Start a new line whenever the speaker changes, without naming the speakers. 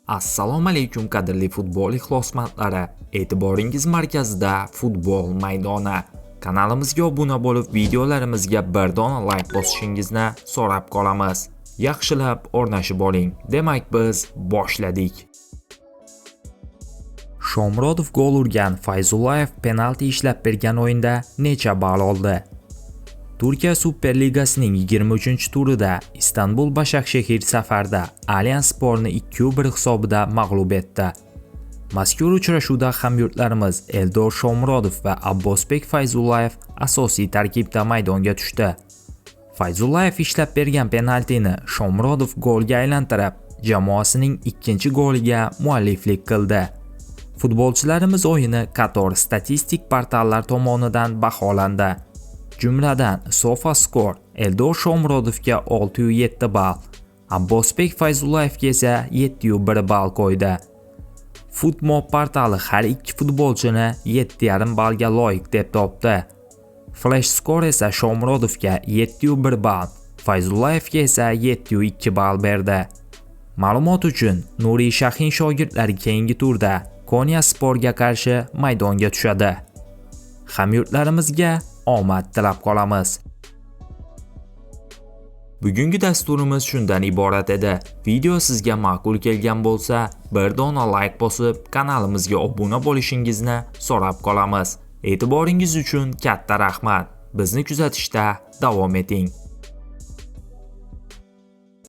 Assalomu alaykum qadrli futbol ixlosmandlari. E'tiboringiz markazida futbol maydoni. Kanalimizga obuna bo'lib, videolarimizga bir dona like bosishingizni so'rab qolamiz. Yaxshilab o'rnashib oling. Demak, biz boshladik. Shomurodov gol urgan, Fayzullayev penalti ishlab bergan o'yinda necha ball oldi? Turkiya Superligasining 23-turida Istanbul Başakşehir safarda Alyansporni 2-1 hisobida mag'lub etdi. Mazkur uchrashuvda hamyurtlarimiz Eldor Shomurodov va Abbosbek Fayzullayev asosiy tarkibda maydonga tushdi. Fayzullayev ishlab bergan penaltini Shomurodov golga aylantirib, jamoasining ikkinchi goliga mualliflik qildi. Futbolchilarimiz o'yini qator statistik portallar tomonidan baholandi. Jumladan SofaScore Eldor Shomurodovga 607 ball, Abbosbek Fayzullayevga esa 701 ball qo'ydi. Footmob portali har ikki futbolchini 7,5 ballga loyiq deb topdi. FlashScore esa Shomurodovga 701 ball, Fayzullayevga esa 702 ball berdi. Ma'lumot uchun, Nuriy Shahin shogirdlari keyingi turda Konyasporga qarshi maydonga tushadi. Hamyurtlarimizga omad tilab qolamiz. Bugungi dasturimiz shundan iborat edi. Video sizga ma'qul kelgan bo'lsa, bir dona like bosib, kanalimizga obuna bo'lishingizni so'rab qolamiz. E'tiboringiz uchun katta rahmat. Bizni kuzatishda davom eting.